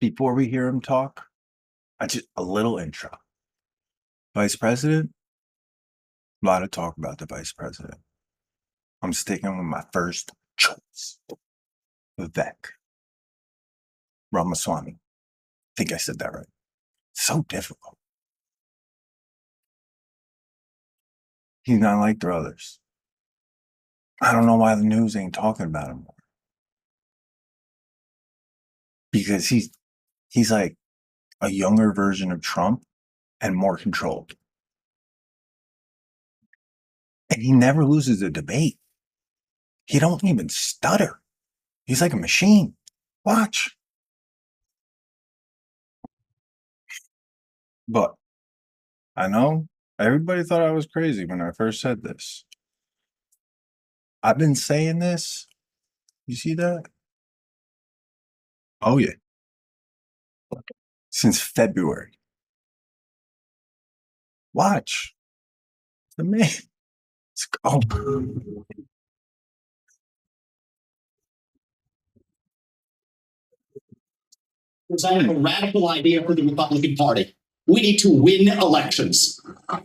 before we hear him talk, a little intro. Vice President, a lot of talk about the Vice President. I'm sticking with my first choice, Vivek Ramaswamy. I think I said that right. So difficult. He's not like the others. I don't know why the news ain't talking about him more. Because he's like a younger version of Trump and more controlled. And he never loses a debate. He don't even stutter. He's like a machine. Watch. But I know everybody thought I was crazy when I first said this. I've been saying this. You see that? Oh, yeah. Since February. Watch. The man. Let's go. I have a radical idea for the Republican Party. We need to win elections. How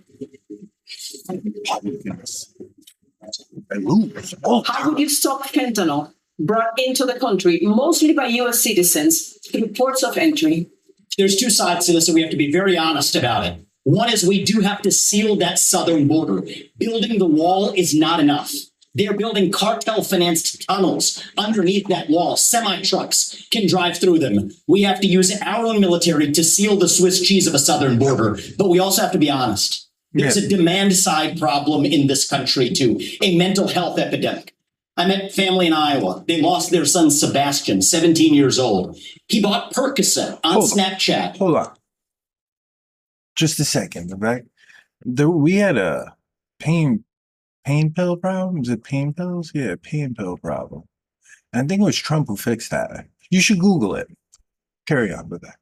would you stop fentanyl brought into the country, mostly by U.S. citizens, through ports of entry? There's two sides to this, and we have to be very honest about it. One is we do have to seal that southern border. Building the wall is not enough. They're building cartel-financed tunnels underneath that wall. Semi-trucks can drive through them. We have to use our own military to seal the Swiss cheese of a southern border. But we also have to be honest. There's a demand-side problem in this country, too, a mental health epidemic. I met family in Iowa. They lost their son, Sebastian, 17 years old. He bought Percocet on Snapchat. Hold on. Just a second, Vivek. We had a pain pill problem? Is it pain pills? Yeah, pain pill problem. And I think it was Trump who fixed that. You should Google it. Carry on with that.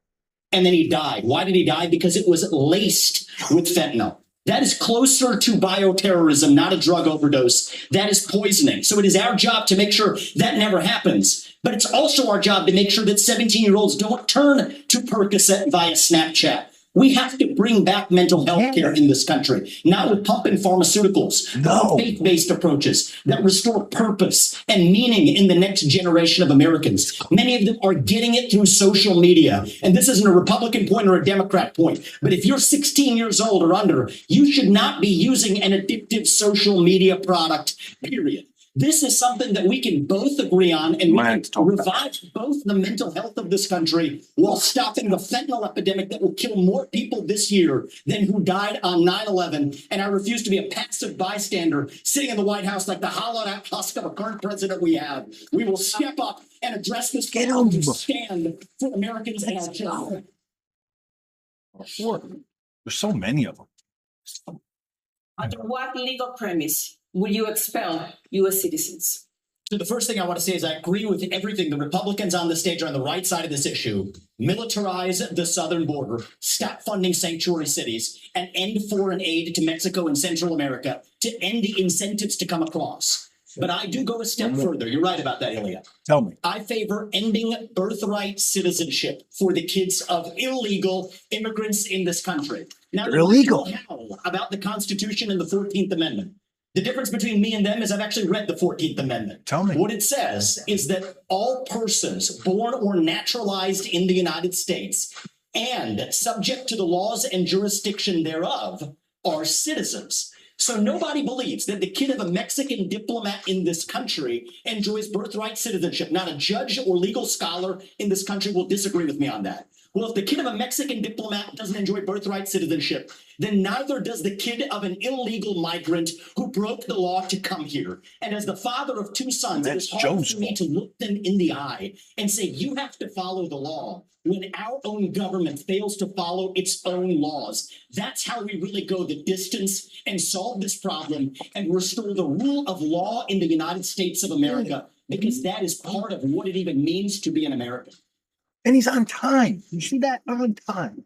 And then he died. Why did he die? Because it was laced with fentanyl. That is closer to bioterrorism, not a drug overdose. That is poisoning. So it is our job to make sure that never happens. But it's also our job to make sure that 17-year-olds don't turn to Percocet via Snapchat. We have to bring back mental health care in this country, not with pumping pharmaceuticals, but faith-based approaches that restore purpose and meaning in the next generation of Americans. Many of them are getting it through social media. And this isn't a Republican point or a Democrat point. But if you're 16 years old or under, you should not be using an addictive social media product, period. This is something that we can both agree on, and we can revive both the mental health of this country while stopping the fentanyl epidemic that will kill more people this year than who died on 9/11. And I refuse to be a passive bystander sitting in the White House like the hollowed out husk of a current president we have. We will step up and address this problem to stand for Americans and our children. There's so many of them. Under what legal premise will you expel U.S. citizens? So the first thing I want to say is I agree with everything. The Republicans on the stage are on the right side of this issue. Militarize the southern border, stop funding sanctuary cities, and end foreign aid to Mexico and Central America to end the incentives to come across. But I do go a step further. You're right about that, Ilya. Tell me. I favor ending birthright citizenship for the kids of illegal immigrants in this country. Now, they're illegal. About the Constitution and the 14th Amendment. The difference between me and them is I've actually read the 14th Amendment. Tell me. What it says is that all persons born or naturalized in the United States and subject to the laws and jurisdiction thereof are citizens. So nobody believes that the kid of a Mexican diplomat in this country enjoys birthright citizenship. Not a judge or legal scholar in this country will disagree with me on that. Well, if the kid of a Mexican diplomat doesn't enjoy birthright citizenship, then neither does the kid of an illegal migrant who broke the law to come here. And as the father of two sons, it is hard for me to look them in the eye and say, you have to follow the law when our own government fails to follow its own laws. That's how we really go the distance and solve this problem and restore the rule of law in the United States of America, because that is part of what it even means to be an American. And he's on time. You see that? On time.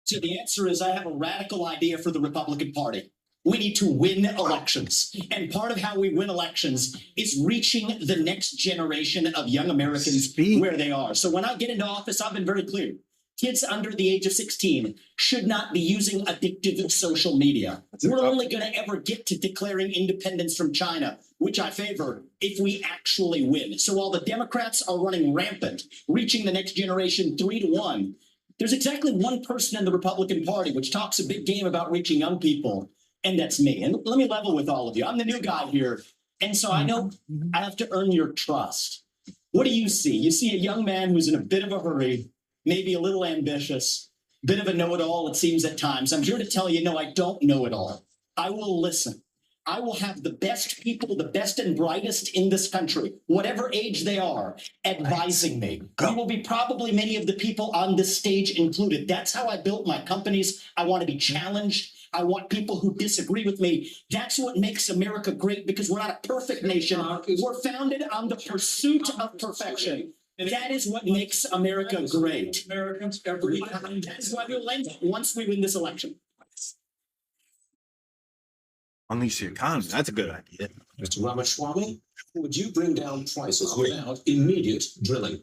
So the answer is I have a radical idea for the Republican Party. We need to win elections. And part of how we win elections is reaching the next generation of young Americans where they are. So when I get into office, I've been very clear. Kids under the age of 16 should not be using addictive social media. We're only going to ever get to declaring independence from China, which I favor, if we actually win. So while the Democrats are running rampant, reaching the next generation 3-1, there's exactly one person in the Republican Party which talks a big game about reaching young people, and that's me. And let me level with all of you. I'm the new guy here, and so I know I have to earn your trust. What do you see? You see a young man who's in a bit of a hurry, maybe a little ambitious, bit of a know-it-all, it seems at times. I'm here to tell you, no, I don't know it all. I will listen. I will have the best people, the best and brightest in this country, whatever age they are, advising me. We will be probably many of the people on this stage included. That's how I built my companies. I want to be challenged. I want people who disagree with me. That's what makes America great, because we're not a perfect nation. We're founded on the pursuit of perfection. That is what makes America great. Americans every time. That is why we'll end once we win this election. Unleash the economy. That's a good idea. Mr. Ramaswamy, would you bring down prices without immediate drilling?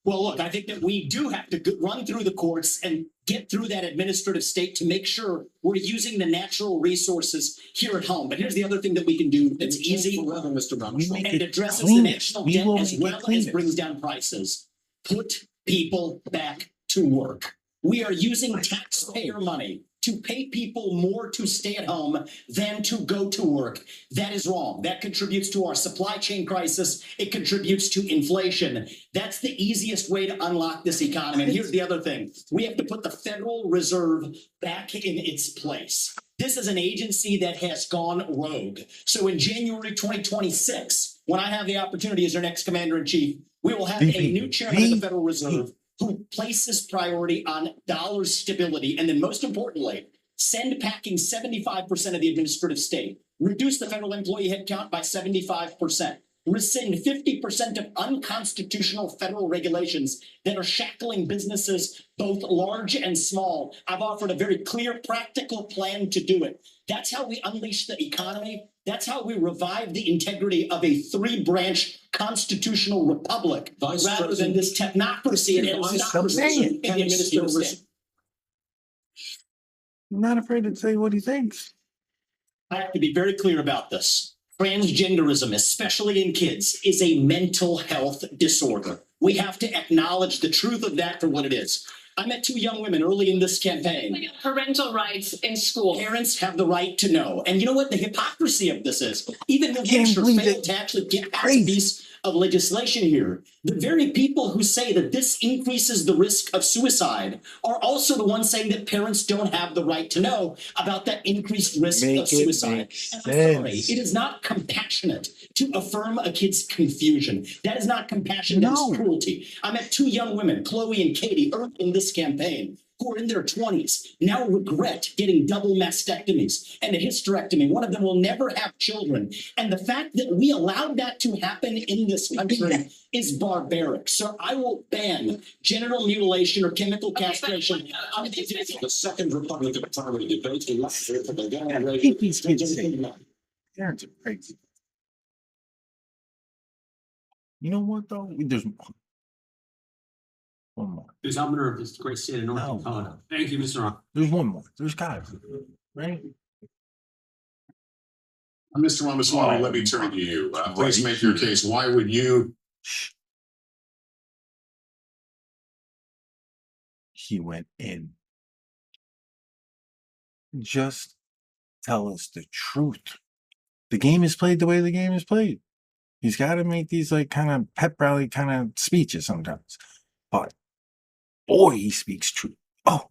Well, look, I think that we do have to run through the courts and get through that administrative state to make sure we're using the natural resources here at home. But here's the other thing that we can do that's easy Forever, Mr. Ramaswamy. and addresses the cleaner. national We debt will as make it well as cleaner. brings down prices. Put people back to work. We are using taxpayer money to pay people more to stay at home than to go to work. That is wrong. That contributes to our supply chain crisis. It contributes to inflation. That's the easiest way to unlock this economy. And here's the other thing. We have to put the Federal Reserve back in its place. This is an agency that has gone rogue. So in January 2026, when I have the opportunity as our next commander-in-chief, we will have a new chairman of the Federal Reserve who places priority on dollar stability, and then most importantly, send packing 75% of the administrative state, reduce the federal employee headcount by 75%, rescind 50% of unconstitutional federal regulations that are shackling businesses, both large and small. I've offered a very clear, practical plan to do it. That's how we unleash the economy. That's how we revive the integrity of a three-branch constitutional republic, rather than this technocracy and aristocracy in the administrative state. I'm not afraid to say what he thinks. I have to be very clear about this. Transgenderism, especially in kids, is a mental health disorder. We have to acknowledge the truth of that for what it is. I met two young women early in this campaign. Parental rights in school. Parents have the right to know. And you know what the hypocrisy of this is? Even New Can't Hampshire believe failed it. to actually get past a piece of legislation here. The very people who say that this increases the risk of suicide are also the ones saying that parents don't have the right to know about that increased risk Make of it suicide. make And I'm sorry, sense. it is not compassionate to affirm a kid's confusion. That is not compassion, that No. is cruelty. I met two young women, Chloe and Katie, early in this campaign, who are in their 20s, now regret getting double mastectomies and a hysterectomy. One of them will never have children. And the fact that we allowed that to happen in this country is barbaric. So I will ban genital mutilation or chemical castration. The second Republican Party debate elected for the I hate these kids saying parents are crazy. You know what though? There's one more. Who's governor of this great state of North No. Dakota. Thank you, Mr. Ron. There's one more. There's gotta be, right? Mr. Ramaswamy, let me turn to you. Please make your case. Why would you? He went in. Just tell us the truth. The game is played the way the game is played. He's got to make these like kind of pep rally kind of speeches sometimes. But boy, he speaks truth. Oh,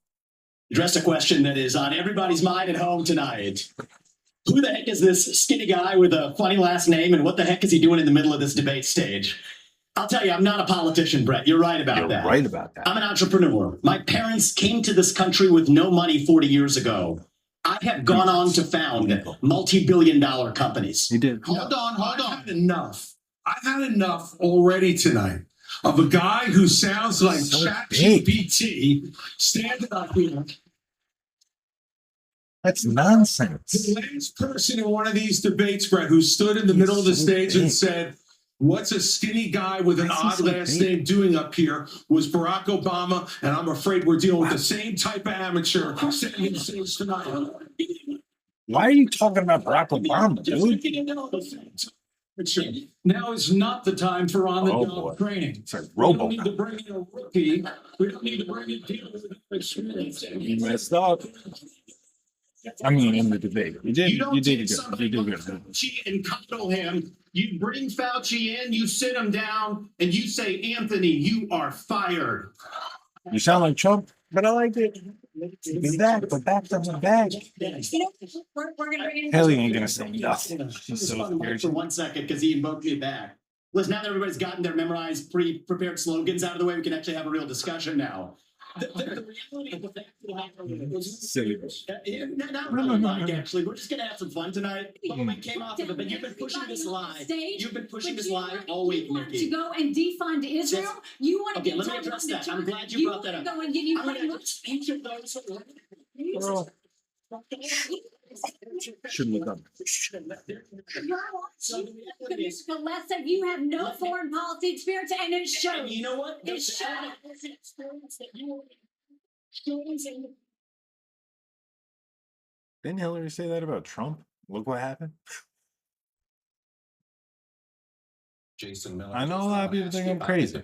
Address a question that is on everybody's mind at home tonight. Who the heck is this skinny guy with a funny last name, and what the heck is he doing in the middle of this debate stage? I'll tell you, I'm not a politician, Brett. You're right about you're that. right about that. I'm an entrepreneur. My parents came to this country with no money 40 years ago. I have gone on to found multi-billion-dollar companies. He did. Hold on. I've had enough. I've had enough already tonight of a guy who sounds like So ChatGPT standing up here That's The nonsense. last person in one of these debates, Brett, who stood in the middle of the so stage big. and said, "What's a skinny guy with an Why is he odd so last big? name doing up here?" was Barack Obama, and I'm afraid we're dealing with the same type of amateur standing stage tonight. Why are you talking about Barack Obama, dude? Now is not the time for Oh, on-the-job boy. training. It's like We don't need to RoboCop. bring in a rookie. We don't need to bring in people with experience. You messed up. I mean, in the debate, you did. You don't You did take good. somebody You did like good. Fauci and coddle him. You bring Fauci in, you sit him down, and you say, "Anthony, you are fired." You sound like Trump, but I like it. Be back, but back to the back. We're gonna bring in. Haley ain't gonna say nothing. Just She's so on Mike scared. for 1 second because he invoked me back. Listen, now that everybody's gotten their memorized, pre-prepared slogans out of the way, we can actually have a real discussion now. The reality of the fact that Silly. not really, Mike, actually. We're just going to have some fun tonight. Moment came off of it, but you've been pushing this lie. You've been pushing this lie all week, You want to Nikki. go and defund Israel? You want to Okay, get let me Taiwan address to that. I'm China? glad you brought that want up. to go and give you I'm going to address each of those. Shouldn't have done. Less of you have no foreign policy experience, and it shows. And you know what? It shows. Didn't Hillary say that about Trump? Look what happened. Jason Miller. I know a lot of people think I'm crazy.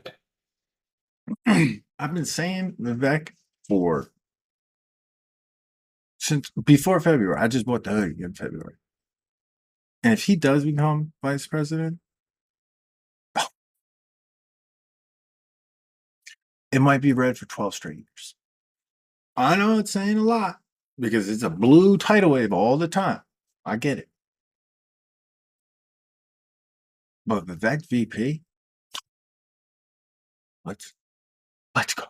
I've been saying Vivek for since before February. I just bought the hoodie in February. And if he does become vice president, it might be red for 12 straight years. I know it's saying a lot because it's a blue tidal wave all the time. I get it. But Vivek VP, let's go.